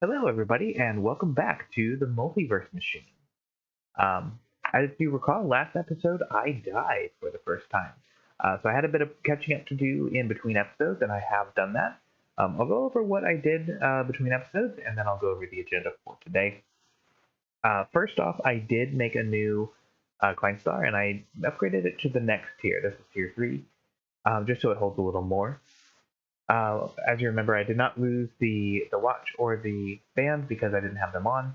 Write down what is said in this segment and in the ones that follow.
Hello, everybody, and welcome back to the Multiverse Machine. Um, as you recall, last episode I died for the first time. So I had a bit of catching up to do in between episodes, and I have done that. I'll go over what I did between episodes, and then I'll go over the agenda for today. First off, I did make a new Klein Star, and I upgraded it to the next tier. This is tier 3, just so it holds a little more. As you remember, I did not lose the watch or the band because I didn't have them on.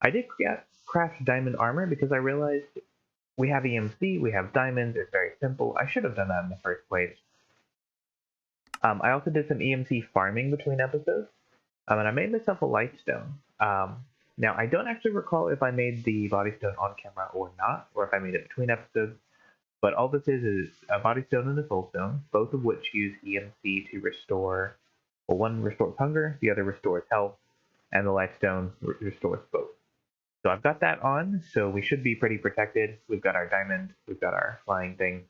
I did craft diamond armor because I realized we have EMC, we have diamonds, it's very simple. I should have done that in the first place. I also did some EMC farming between episodes, and I made myself a lightstone. Now, I don't actually recall if I made the bodystone on camera or not, or if I made it between episodes, but all this is a bodystone and a soulstone, both of which use EMC to restore, well, one restores hunger, the other restores health, and the lightstone restores both. So I've got that on, so we should be pretty protected. We've got our diamond, we've got our flying thing.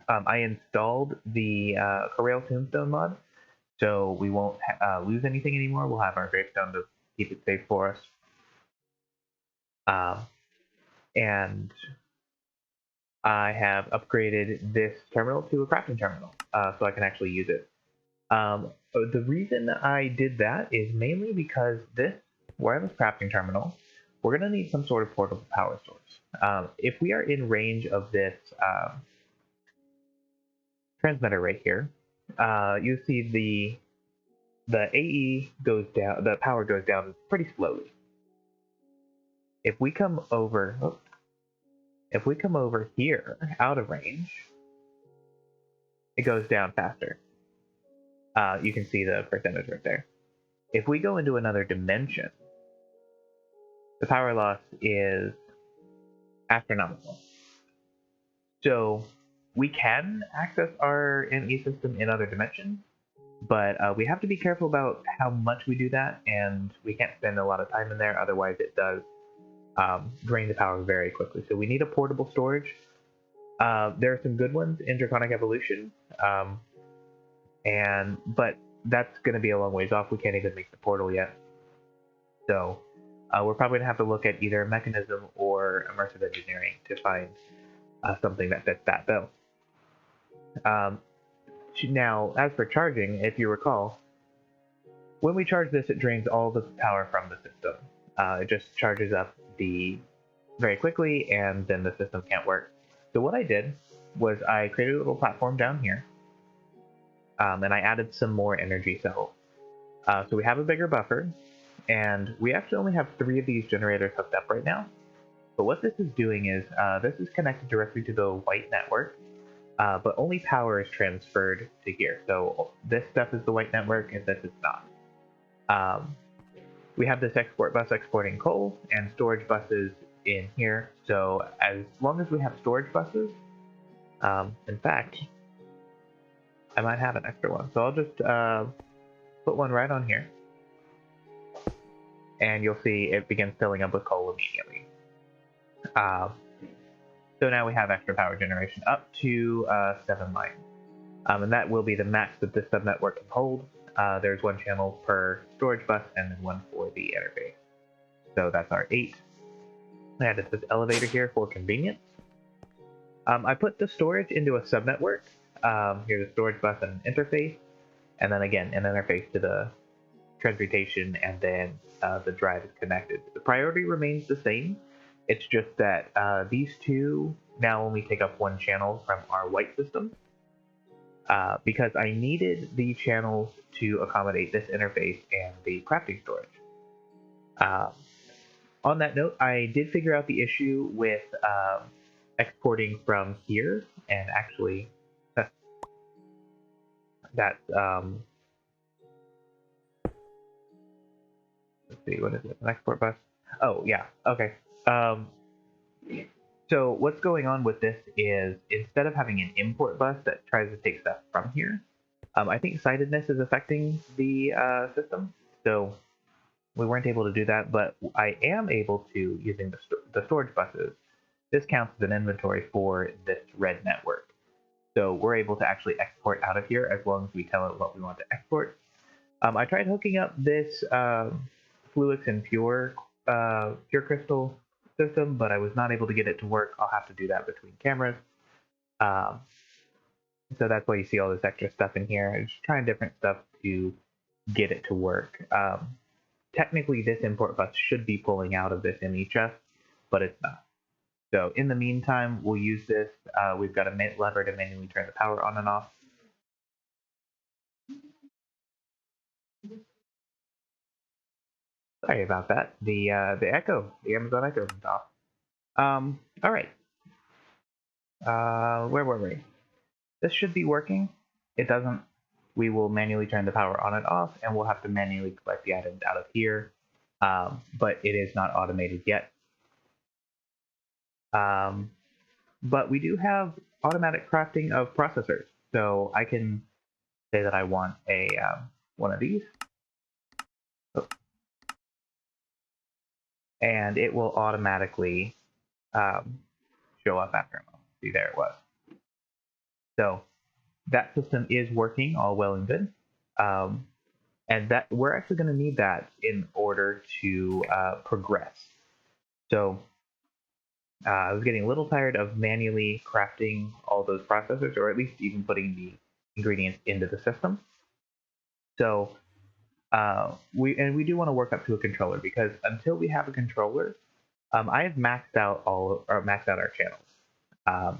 I installed the Corrail Tombstone mod, so we won't lose anything anymore. We'll have our gravestone to keep it safe for us. And I have upgraded this terminal to a crafting terminal, so I can actually use it. The reason I did that is mainly because this wireless crafting terminal, we're going to need some sort of portable power source. If we are in range of this transmitter right here, you see the AE goes down, the power goes down pretty slowly. If we come over here out of range, it goes down faster. You can see the percentage right there. If we go into another dimension, the power loss is astronomical. So we can access our ME system in other dimensions, but we have to be careful about how much we do that, and we can't spend a lot of time in there, otherwise it does drain the power very quickly. So we need a portable storage. There are some good ones in Draconic Evolution, but that's going to be a long ways off. We can't even make the portal yet. So we're probably going to have to look at either mechanism or immersive engineering to find something that fits that bill. Now, as for charging, if you recall, when we charge this, it drains all the power from the system. It just charges up very quickly, and then the system can't work. So what I did was I created a little platform down here, and I added some more energy cells. So we have a bigger buffer, and we actually only have 3 of these generators hooked up right now. But what this is doing is, this is connected directly to the white network, but only power is transferred to here. So this stuff is the white network, and this is not. We have this export bus exporting coal, and storage buses in here. So as long as we have storage buses, in fact, I might have an extra one. So I'll just put one right on here, and you'll see it begins filling up with coal immediately. So now we have extra power generation up to 7 lines, and that will be the max that this subnetwork can hold. There's 1 channel per storage bus and then 1 for the interface. So that's our 8. I added this elevator here for convenience. I put the storage into a subnetwork. Here's a storage bus and an interface, and then again an interface to the transmutation, and then the drive is connected. The priority remains the same. It's just that these two now only take up 1 channel from our white system, because I needed the channels to accommodate this interface and the crafting storage. On that note, I did figure out the issue with exporting from here, and actually that's let's see, what is it? An export bus? Oh yeah, okay. So what's going on with this is, instead of having an import bus that tries to take stuff from here, I think sightedness is affecting the system, so we weren't able to do that, but I am able to, using the storage buses. This counts as an inventory for this red network. So we're able to actually export out of here as long as we tell it what we want to export. I tried hooking up this Fluix and Pure Crystal system, but I was not able to get it to work. I'll have to do that between cameras. Um, so that's why you see all this extra stuff in here. I'm just trying different stuff to get it to work. Technically, this import bus should be pulling out of this ME chest, but it's not. So in the meantime, we'll use this. We've got a lever to manually turn the power on and off. Sorry about that. The Echo, the Amazon Echo went off. All right. Where were we? This should be working. It doesn't. We will manually turn the power on and off, and we'll have to manually collect the items out of here. But it is not automated yet. But we do have automatic crafting of processors. So I can say that I want a one of these. Oh. And it will automatically show up after a moment. See, there it was. So that system is working all well and good. And that we're actually going to need that in order to progress. So I was getting a little tired of manually crafting all those processors, or at least even putting the ingredients into the system. So we do want to work up to a controller, because until we have a controller, I have maxed out our channels.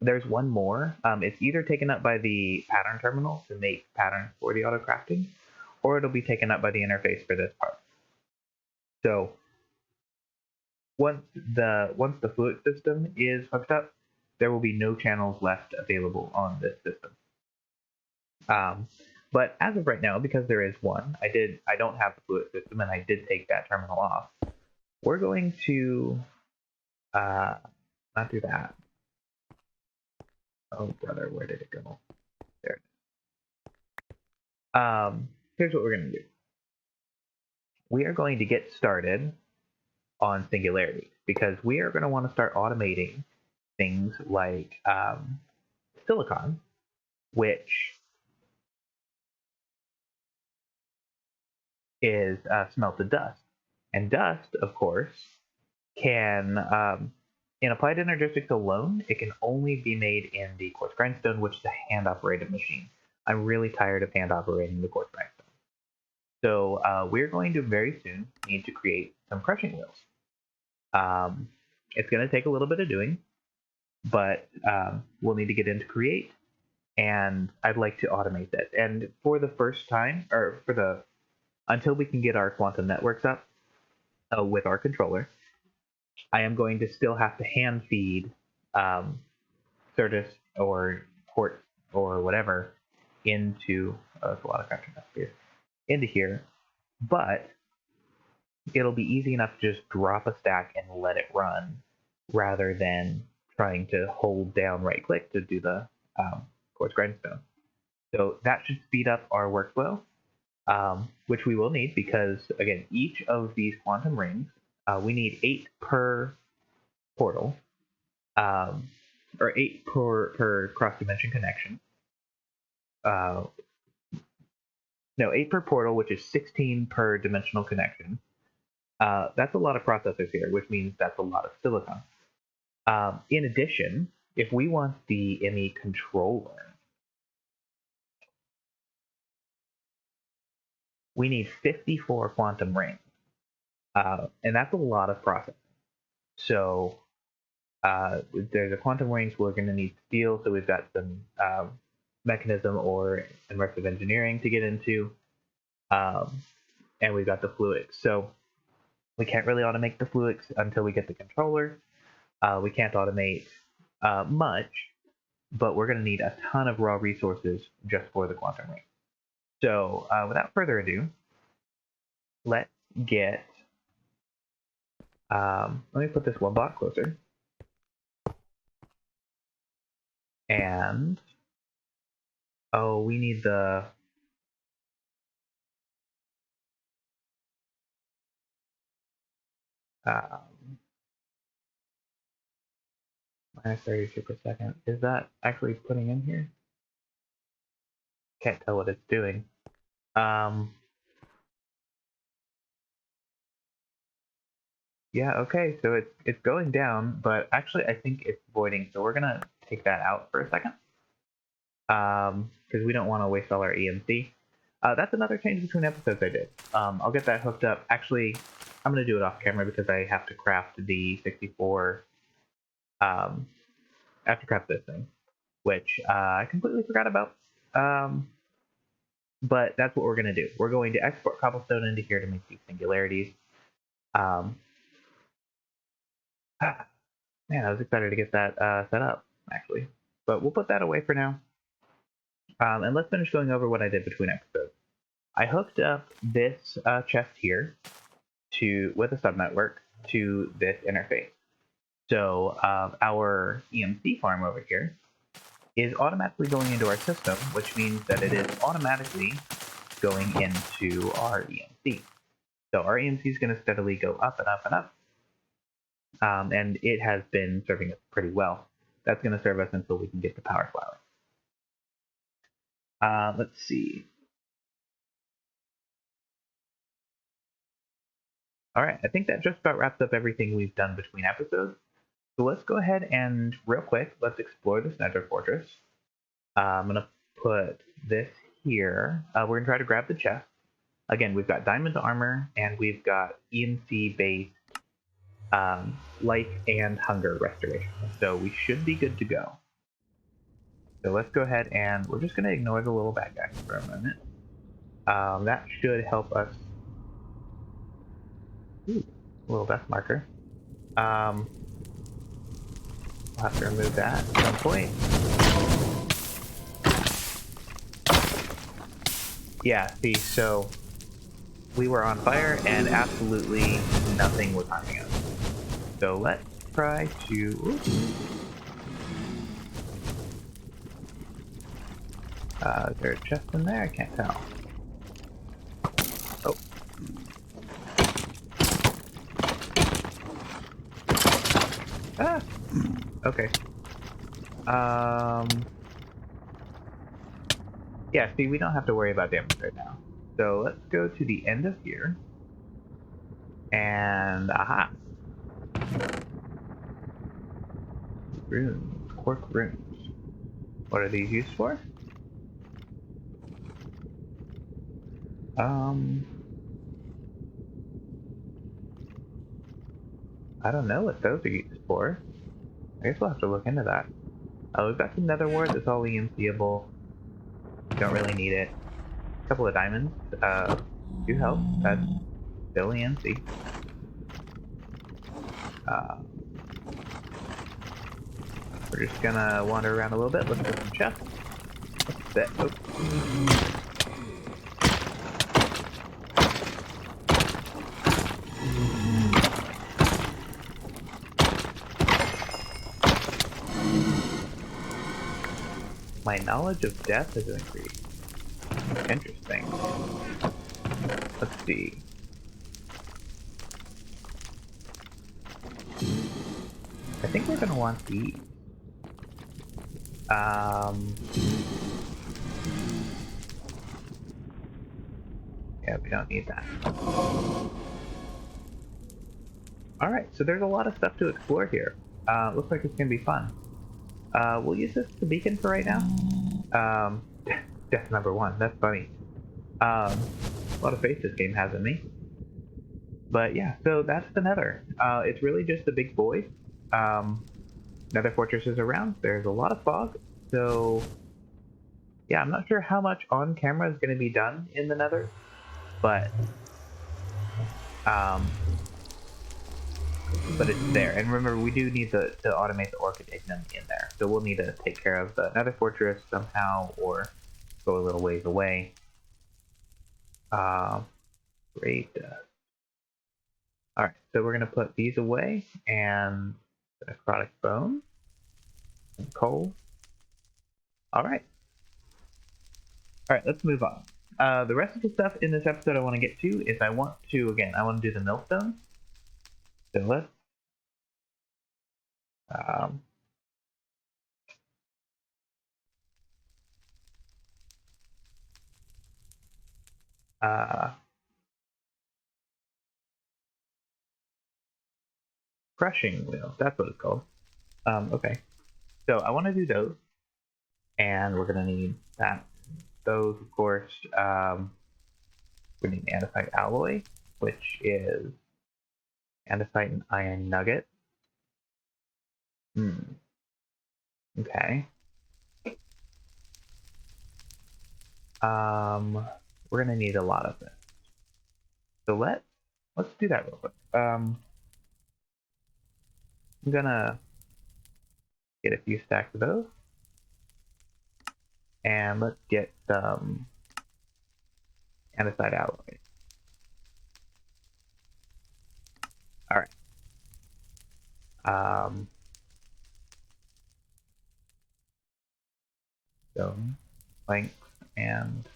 There's one more. It's either taken up by the pattern terminal to make patterns for the auto crafting, or it'll be taken up by the interface for this part. So once the fluid system is hooked up, there will be no channels left available on this system. But as of right now, because there is one, I don't have the fluid system, and I did take that terminal off. We're going to not do that. Oh brother, where did it go? There it is. Here's what we're going to do. We are going to get started on Singularity, because we are going to want to start automating things like silicon, which is smelted dust. And dust, of course, can, in Applied Energistics alone, it can only be made in the quartz grindstone, which is a hand-operated machine. I'm really tired of hand-operating the quartz grindstone. So we're going to very soon need to create some crushing wheels. It's going to take a little bit of doing, but we'll need to get into Create, and I'd like to automate this. And for the first time, or until we can get our quantum networks up with our controller, I am going to still have to hand feed Certus or Port or whatever into that's a lot of crafting up here, into here, but it'll be easy enough to just drop a stack and let it run, rather than trying to hold down right click to do the quartz grindstone. So that should speed up our workflow, which we will need, because again, each of these quantum rings, we need 8 per portal, or 8 per cross dimension connection. No, 8 per portal, which is 16 per dimensional connection. That's a lot of processors here, which means that's a lot of silicon. In addition, if we want the ME controller, we need 54 quantum rings, and that's a lot of processing. So there's a quantum rings we're going to need steel, so we've got some mechanism or immersive engineering to get into, and we've got the fluids. So we can't really automate the fluids until we get the controller. We can't automate much, but we're going to need a ton of raw resources just for the quantum ring. So without further ado, let's get, let me put this one block closer. And, oh, we need the, minus 32 per second. Is that actually putting in here? Can't tell what it's doing. Yeah, okay, so it's going down, but actually I think it's voiding, so we're gonna take that out for a second. Because we don't want to waste all our EMC. That's another change between episodes I did. I'll get that hooked up. Actually, I'm gonna do it off camera because I have to craft the 64. I have to craft this thing, which I completely forgot about. But that's what we're gonna do. We're going to export cobblestone into here to make these singularities. Um, Man, I was excited to get that set up, actually. But we'll put that away for now. And let's finish going over what I did between episodes. I hooked up this chest here with a subnetwork to this interface. So our EMC farm over here is automatically going into our system, which means that it is automatically going into our EMC. So our EMC is going to steadily go up and up and up. And it has been serving us pretty well. That's going to serve us until we can get the power flower. Let's see. All right, I think that just about wraps up everything we've done between episodes. So let's go ahead and real quick, let's explore this nether fortress. I'm going to put this here. We're going to try to grab the chest. Again, we've got diamond armor and we've got EMC-based life and hunger restoration. So we should be good to go. So let's go ahead and we're just going to ignore the little bad guy for a moment. That should help us. Ooh, a little death marker. We'll have to remove that at some point. Yeah, see, so we were on fire and absolutely nothing was harming us. So let's try to... Oops. Is there a chest in there? I can't tell. Oh. Ah! Okay. Yeah, see, we don't have to worry about damage right now. So let's go to the end of here. And aha! Runes. Quark runes. What are these used for? I don't know what those are used for. I guess we'll have to look into that. We've got some nether wart that's all EMCable. Don't really need it. A couple of diamonds do help. That's still EMC. We're just gonna wander around a little bit, look for some chests. What's that? Oh. My knowledge of death has increased. Interesting. Let's see. I think we're gonna want these. Yeah, we don't need that. Alright, so there's a lot of stuff to explore here. Looks like it's gonna be fun. We'll use this as a beacon for right now. Death number 1, that's funny. A lot of faith this game has in me. But yeah, so that's the nether. It's really just a big void. Nether fortresses around. There's a lot of fog. So yeah, I'm not sure how much on camera is going to be done in the nether. But it's there. And remember, we do need to automate the orchid ignum in there. So we'll need to take care of the nether fortress somehow or go a little ways away. Great. Alright, so we're going to put these away and necrotic bone and coal. Alright. Alright, let's move on. The rest of the stuff in this episode I want to get to is I want to do the millstone. So let's crushing wheels. That's what it's called. Okay. So I want to do those, and we're gonna need that. Those, of course. We need andesite alloy, which is andesite and iron nugget. Okay. We're gonna need a lot of this. So let's do that real quick. I'm gonna get a few stacks of those, and let's get some andesite alloy. All right. So length and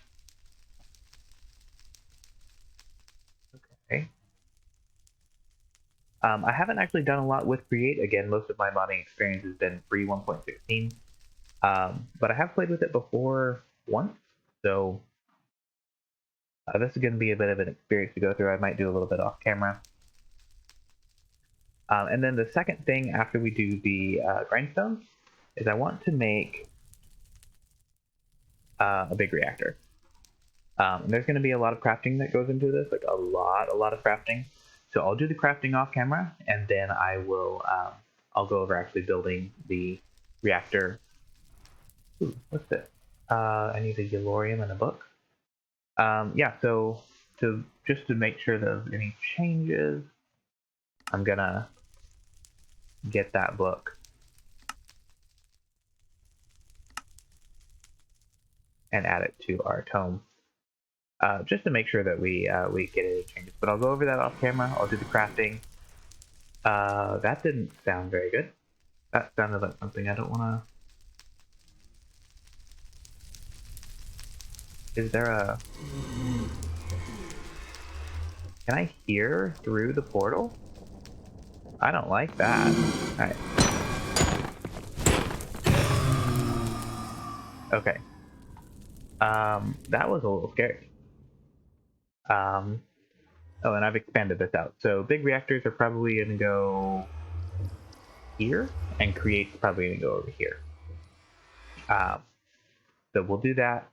okay. I haven't actually done a lot with Create. Again, most of my modding experience has been pre 1.16. But I have played with it before once, so this is going to be a bit of an experience to go through. I might do a little bit off camera. And then the second thing after we do the grindstones is I want to make a big reactor. There's going to be a lot of crafting that goes into this, like a lot of crafting. So I'll do the crafting off camera, and then I will I'll go over actually building the reactor. Ooh, what's this? I need a Yellorium and a book. Yeah, so just to make sure there's any changes, I'm gonna get that book and add it to our tome, just to make sure that we get any changes. But I'll go over that off camera. I'll do the crafting. That didn't sound very good. That sounded like something I don't want to. Is there a? Can I hear through the portal? I don't like that. All right. Okay. That was a little scary. Oh, and I've expanded this out. So big reactors are probably going to go here, and Create's probably going to go over here. So we'll do that.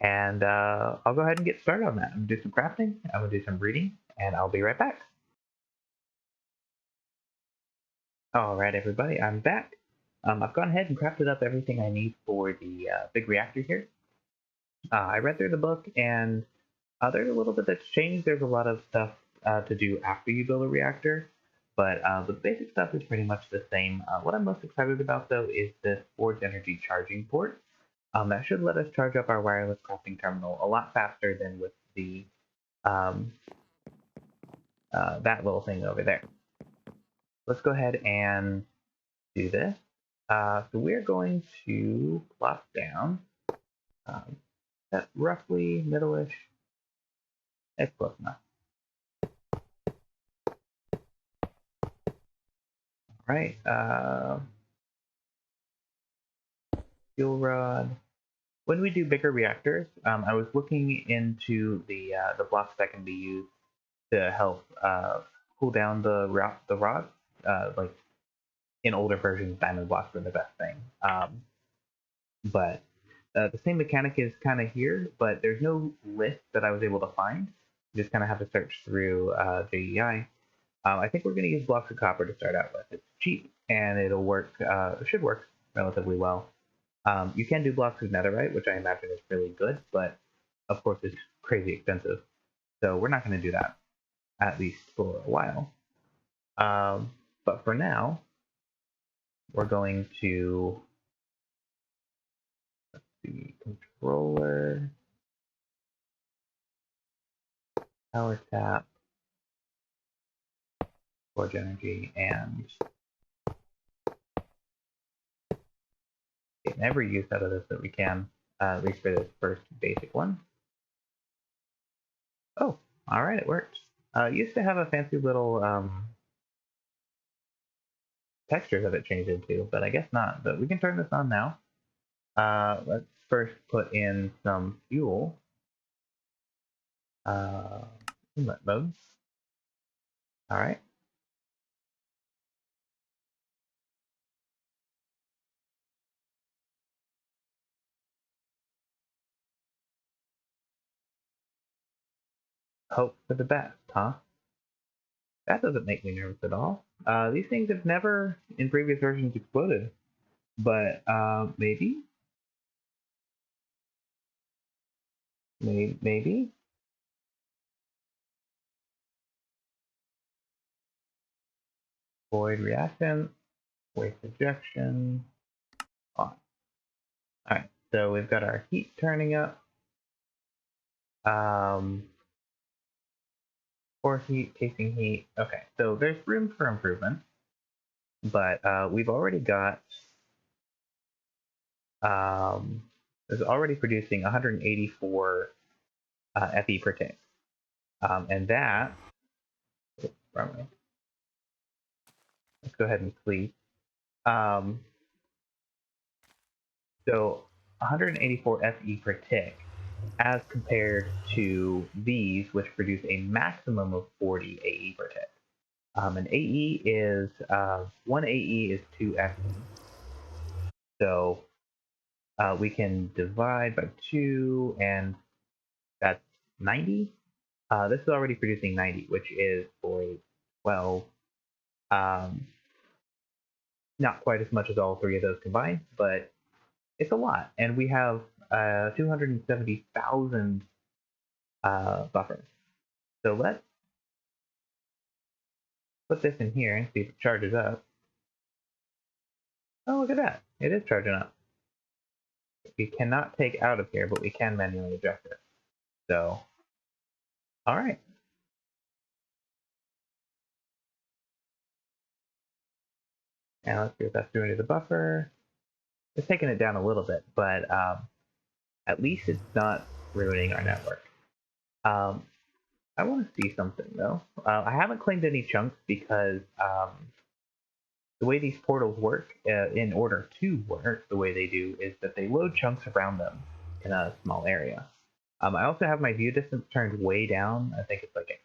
And I'll go ahead and get started on that. I'm going to do some crafting, I'm going to do some breeding, and I'll be right back. All right, everybody, I'm back. I've gone ahead and crafted up everything I need for the big reactor here. I read through the book, and there's a little bit that's changed. There's a lot of stuff to do after you build a reactor, but the basic stuff is pretty much the same. What I'm most excited about, though, is this Forge Energy charging port. That should let us charge up our wireless crafting terminal a lot faster than with the that little thing over there. Let's go ahead and do this. So we're going to plop down that roughly middle-ish. It's close enough. All right. Fuel rod. When we do bigger reactors, I was looking into the blocks that can be used to help cool down the rods. Like in older versions, diamond blocks were the best thing. But the same mechanic is kind of here, but there's no list that I was able to find. You just kind of have to search through JEI. I think we're going to use blocks of copper to start out with. It's cheap, and it'll work. It should work relatively well. You can do blocks of netherite, which I imagine is really good, but of course it's crazy expensive. So we're not going to do that, at least for a while. But for now, we're going to, let's see, controller, power tap, Forge Energy, and get every use out of this that we can, at least for this first basic one. Oh, all right, it works. Used to have a fancy little texture that it changed into, but I guess not. But we can turn this on now. Let's first put in some fuel. Inlet mode. All right. hope for the best, huh? That doesn't make me nervous at all. These things have never, in previous versions, exploded. But maybe? Maybe? Void reactant, waste ejection, on. Alright, so we've got our heat turning up. Core heat, casing heat. Okay, so there's room for improvement. But we've already got it's already producing 184 FE per tick. And that, oops, wrong way. Let's go ahead and sleep. So 184 FE per tick as compared to these, which produce a maximum of 40 AE per tick. An AE is, 1 AE is 2 FE. So we can divide by 2, and that's 90. This is already producing 90, which is for a 12. Not quite as much as all three of those combined, but it's a lot. And we have 270,000 buffers. So let's put this in here and see if it charges up. Oh, look at that. It is charging up. We cannot take out of here, but we can manually eject it. So, all right. And let's see what that's doing to the buffer. It's taking it down a little bit, but at least it's not ruining our network. I want to see something, though. I haven't claimed any chunks because the way these portals work, in order to work the way they do, is that they load chunks around them in a small area. I also have my view distance turned way down. I think it's like at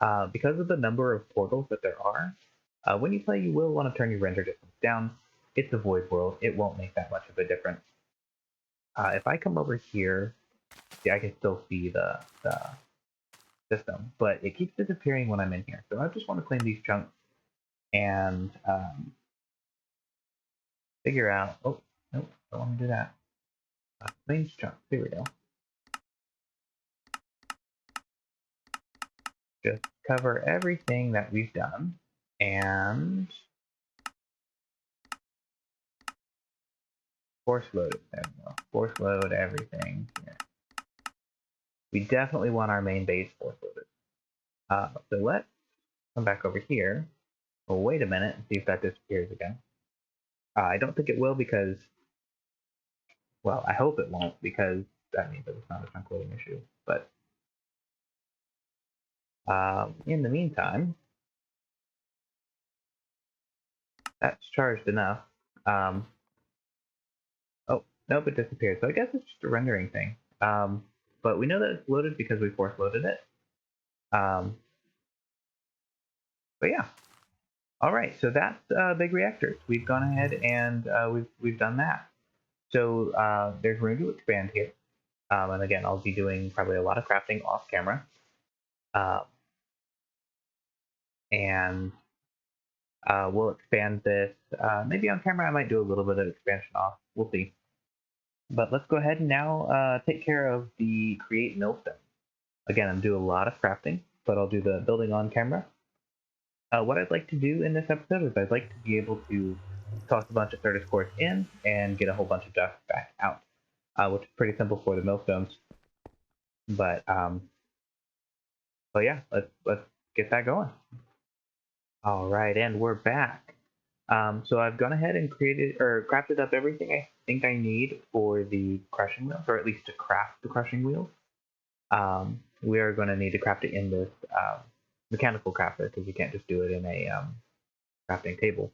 5. Because of the number of portals that there are, when you play, you will want to turn your render distance down. It's a void world. It won't make that much of a difference. If I come over here, see, I can still see the system, but it keeps disappearing when I'm in here. So I just want to claim these chunks and figure out. Oh, nope, don't want to do that. Claim chunks. There we go. Just cover everything that we've done and force load it. There we go. Force load everything here. We definitely want our main base force loaded. So let's come back over here. Well, wait a minute and see if that disappears again. I don't think it will because, well, I hope it won't because that means that it's not a chunk loading issue. But in the meantime, that's charged enough. Oh, nope, it disappeared. So I guess it's just a rendering thing. But we know that it's loaded because we force loaded it. But yeah. All right, so that's big reactors. We've gone ahead and we've done that. So there's room to expand here. And again, I'll be doing probably a lot of crafting off camera. And we'll expand this. Maybe on camera I might do a little bit of expansion off. We'll see. But let's go ahead and now take care of the create millstone. Again, I'm doing a lot of crafting, but I'll do the building on camera. What I'd like to do in this episode is I'd like to be able to toss a bunch of Certus cores in and get a whole bunch of dust back out, which is pretty simple for the millstones. But yeah, let's get that going. All right, and we're back. So I've gone ahead and crafted up everything I think I need for the crushing wheels, or at least to craft the crushing wheels. We are going to need to craft it in this mechanical crafter because you can't just do it in a crafting table.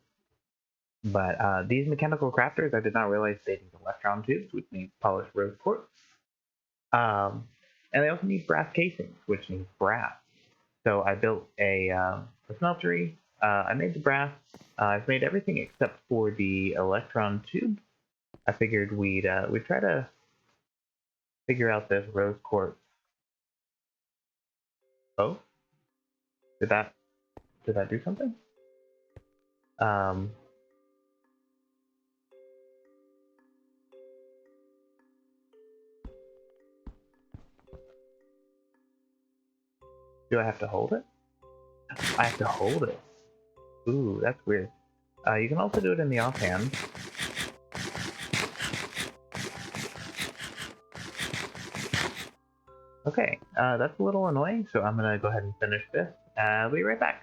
But these mechanical crafters, I did not realize they need electron tubes, which need polished rose quartz. And they also need brass casings, which need brass. So I built a smeltery. I made the brass. I've made everything except for the electron tube. I figured we'd try to figure out this rose quartz Oh, did that do something? Do I have to hold it? I have to hold it. Ooh, that's weird. You can also do it in the offhand. Okay, that's a little annoying, so I'm gonna go ahead and finish this. I'll be right back.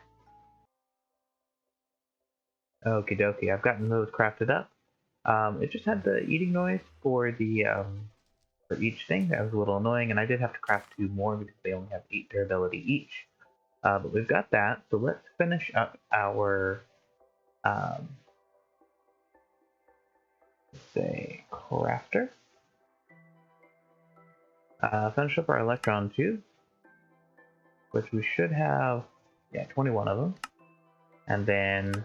Okie dokie, I've gotten those crafted up. It just had the eating noise for the for each thing. That was a little annoying, and I did have to craft 2 more because they only have 8 durability each. But we've got that, so let's finish up our let's say crafter. Finish up our electron tubes, which we should have, yeah, 21 of them. And then,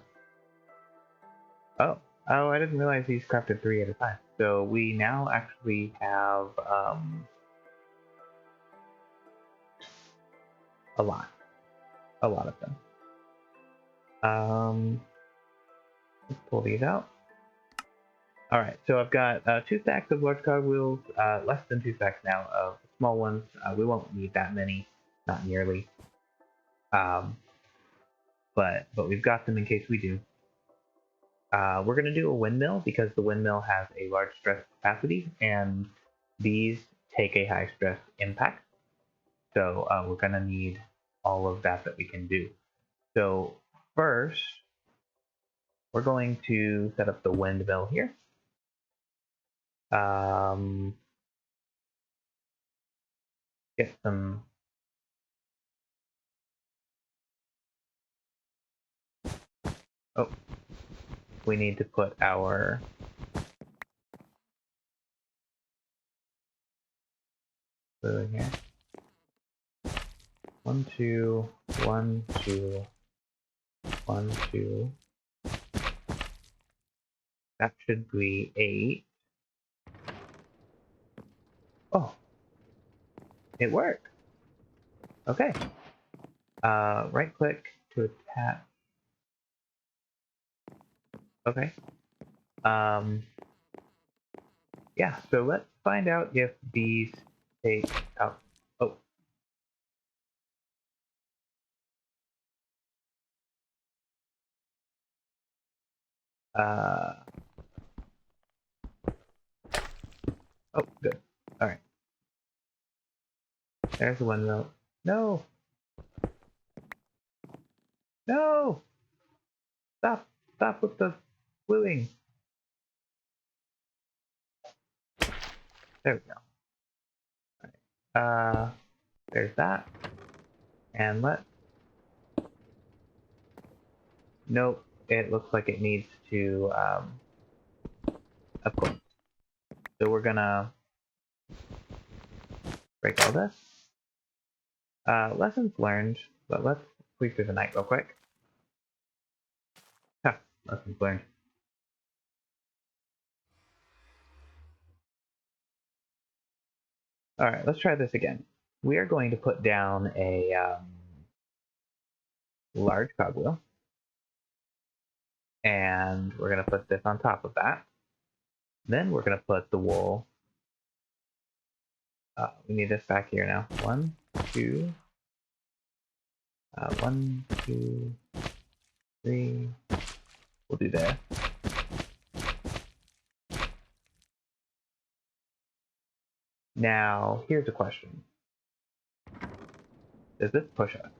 oh, I didn't realize these crafted 3 at a time. So we now actually have a lot of them. Let's pull these out. All right, so I've got 2 stacks of large cogwheels, less than 2 stacks now of small ones. We won't need that many, not nearly. But we've got them in case we do. We're going to do a windmill because the windmill has a large stress capacity, and these take a high stress impact. So we're going to need all of that we can do. So first, we're going to set up the windmill here. Get some. Oh, we need to put our glue in here. 1, 2, 1, 2, 1, 2. That should be 8. Oh, it worked. Okay. Right click to attach. Okay. Yeah, so let's find out if these take out. Oh. Oh, good. All right. There's the windmill. No. No. Stop with the gluing. There we go. All right. There's that. And nope. It looks like it needs to, of course. So we're gonna break all this. Lessons learned, but let's sleep through the night real quick. Huh, lessons learned. Alright, let's try this again. We are going to put down a large cogwheel. And we're going to put this on top of that. Then we're going to put the wool. We need this back here now. 1, 2. 1, 2, 3. We'll do this. Now, here's a question. Does this push us?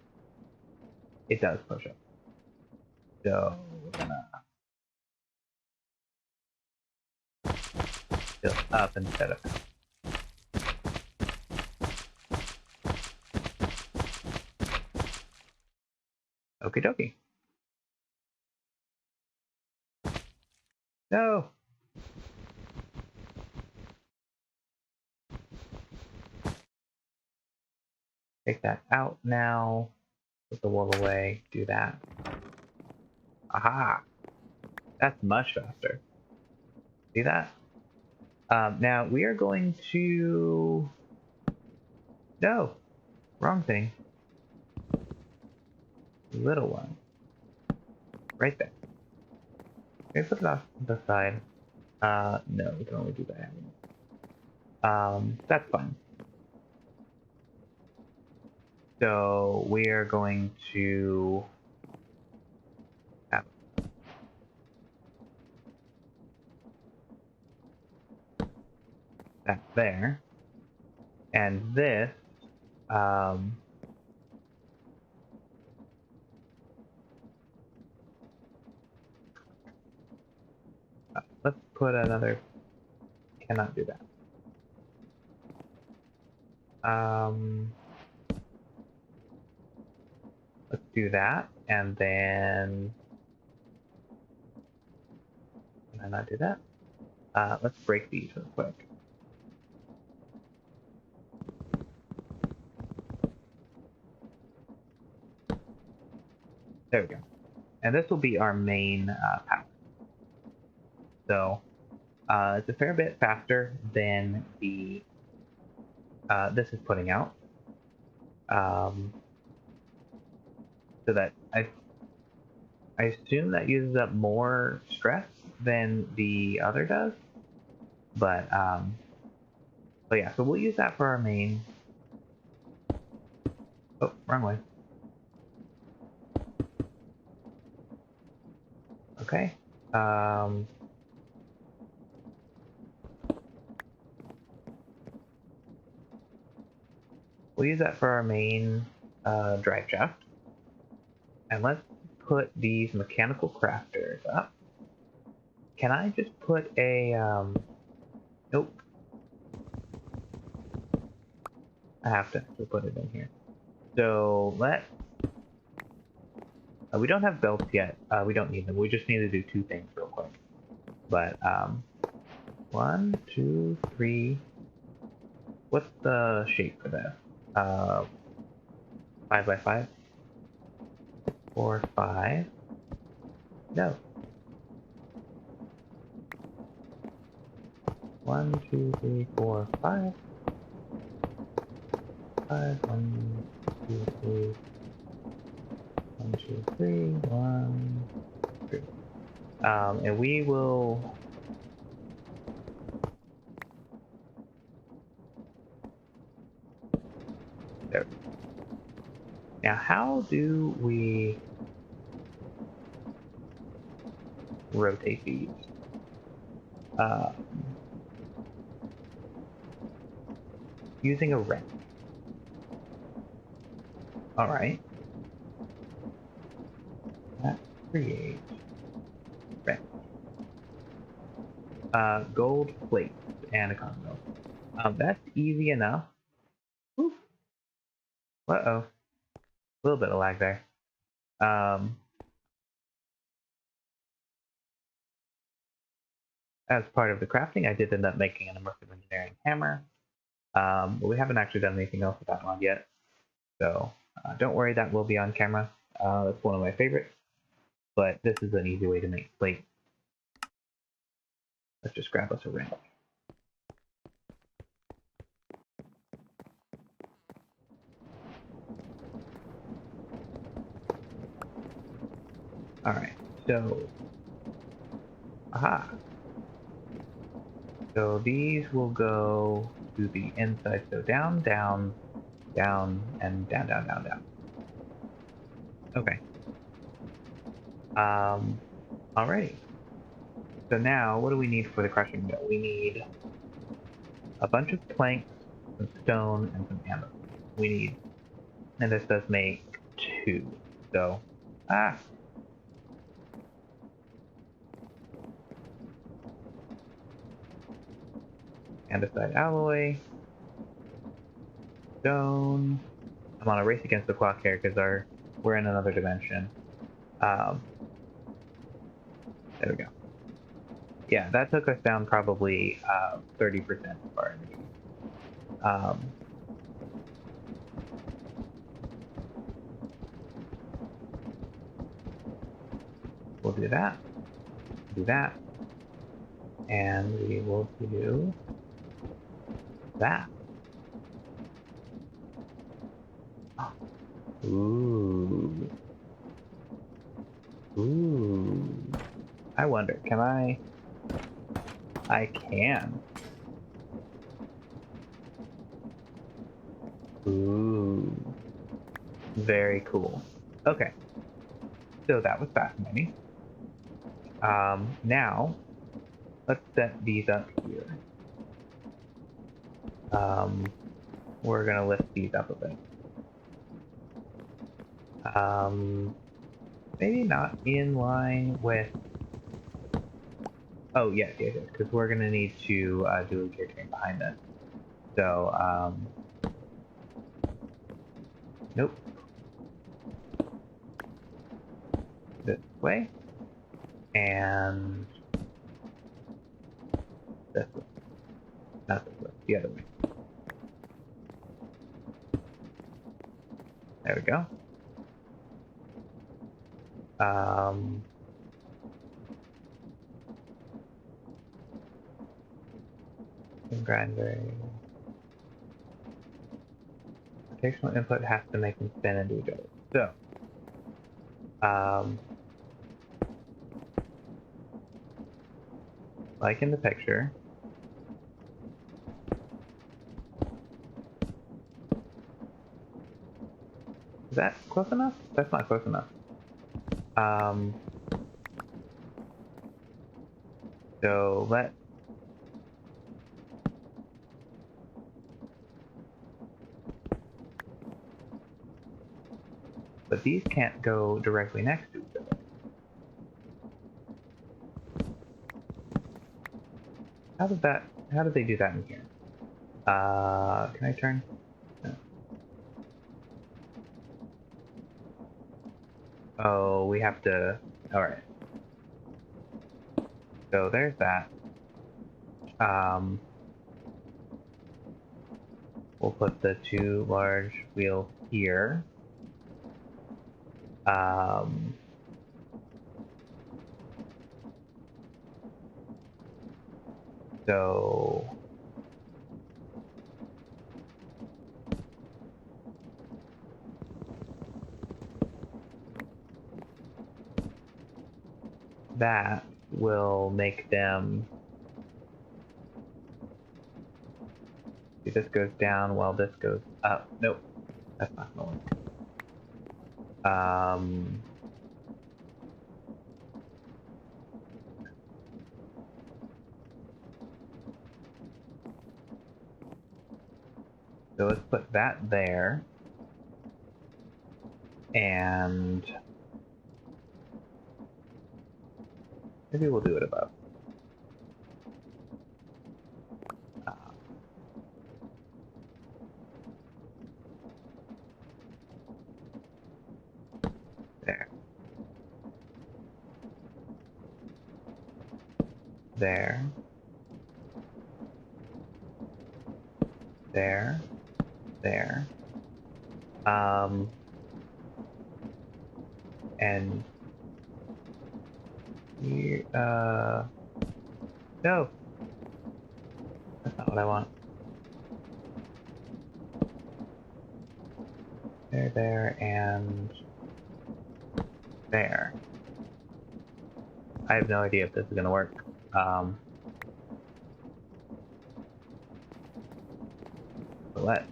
It does push us. So we're gonna go up instead of down. Okie dokie. No! Take that out now. Put the wool away. Do that. Aha! That's much faster. See that? Now we are going to... No! Wrong thing. little one. Right there. Can I put it off to the side? No, we can only do that. That's fine. So we are going to have that there. And this, let's put another, cannot do that. Let's do that, and then, can I not do that? Let's break these real quick. There we go. And this will be our main power. So it's a fair bit faster than the this is putting out. So that I assume that uses up more stress than the other does. But yeah, so we'll use that for our main. Oh, wrong way. Okay. We'll use that for our main drive shaft. And let's put these mechanical crafters up. Can I just put a, nope. I have to actually put it in here. So we don't have belts yet. We don't need them. We just need to do two things real quick. But, 1, 2, 3. What's the shape for this? 5 by 5? 4, 5. No. 1, 2, 3, 4, 5. 5, 1, 2, 3. 1, 2, 3, 1, 3. And we will. There. Now, how do we rotate these? Using a wrench. All right. That creates wrench. Gold plate and a combo. That's easy enough. Whew. Uh-oh. A little bit of lag there. As part of the crafting, I did end up making an immersive engineering hammer. But we haven't actually done anything else with that one yet. So don't worry, that will be on camera. That's one of my favorites. But this is an easy way to make plate. Let's just grab us a wrench. Alright, so aha. So these will go to the inside. So down, down, down, and down, down, down, down. Okay. Alrighty. So now, what do we need for the crushing mill? We need a bunch of planks, some stone, and some amber. We need, and this does make 2. So, andesite alloy, stone. I'm on a race against the clock here because we're in another dimension. There we go. Yeah, that took us down probably 30% of our energy. We'll do that. Do that. And we will do that. Ooh. Ooh. I wonder, can I? I can. Ooh. Very cool. Okay. So that was fascinating. Now, let's set these up here. We're gonna lift these up a bit. Maybe not in line with... Oh, yes, because we're gonna need to do a gear train behind this. So, nope. This way. And this way. Not this way, the other way. There we go. Grinder. Rotational input has to make them spin and do each other. So, like in the picture, is that close enough? That's not close enough. So but these can't go directly next to each other. How did they do that in here? Can I turn? No. Oh, we have to, alright. So there's that. We'll put the two large wheels here. So that will make them... See, this goes down while this goes up. Nope, that's not gonna work. So let's put that there. And maybe we'll do it above. There. There. There. There. And here, no. That's not what I want. There, and there. I have no idea if this is gonna work. But let's.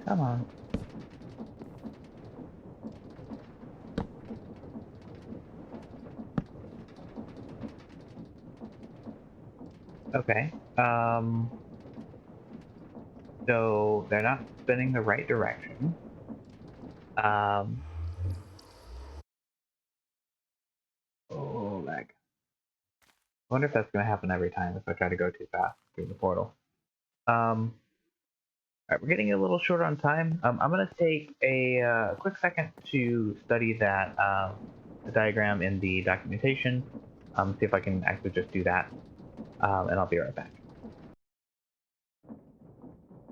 Come on. Okay. So they're not spinning the right direction. Oh, lag. wonder if that's going to happen every time if I try to go too fast through the portal. All right, we're getting a little short on time. I'm going to take a quick second to study that the diagram in the documentation, see if I can actually just do that, and I'll be right back.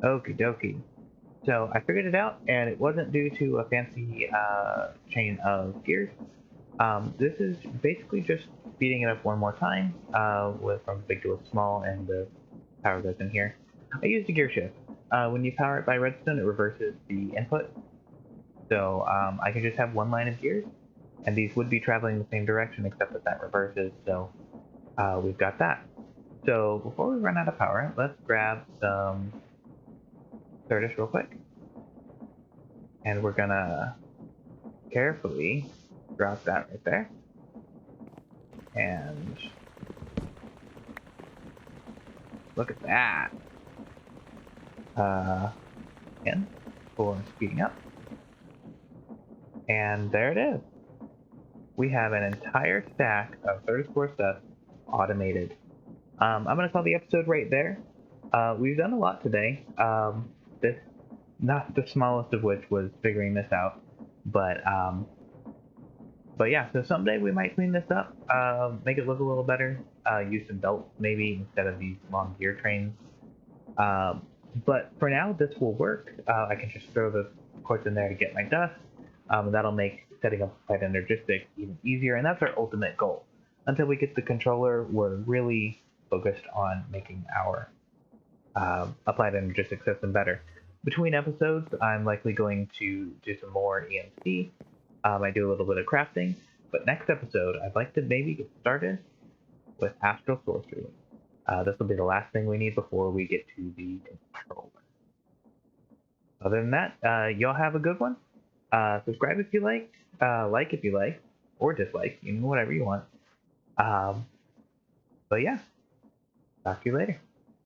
Okie dokie. So I figured it out, and it wasn't due to a fancy chain of gears. This is basically just speeding it up one more time from big to small, and the power goes in here. I used a gear shift. When you power it by redstone, it reverses the input. So I can just have one line of gears, and these would be traveling the same direction except that reverses. So we've got that. So before we run out of power, let's grab some Certus real quick. And we're gonna carefully drop that right there. And look at that. Again, for speeding up. And there it is. We have an entire stack of 34 stuff automated. I'm going to call the episode right there. We've done a lot today. This, not the smallest of which was figuring this out, but yeah. So someday we might clean this up, make it look a little better. Use some belts maybe instead of these long gear trains. But for now, this will work. I can just throw the quartz in there to get my dust. That'll make setting up Applied Energistics even easier, and that's our ultimate goal. Until we get the controller, we're really focused on making our Applied Energistics system better. Between episodes, I'm likely going to do some more EMC. I do a little bit of crafting, but next episode, I'd like to maybe get started with Astral Sorcery. This will be the last thing we need before we get to the controller. Other than that, y'all have a good one. Subscribe if you like if you like, or dislike, whatever you want. But yeah, talk to you later.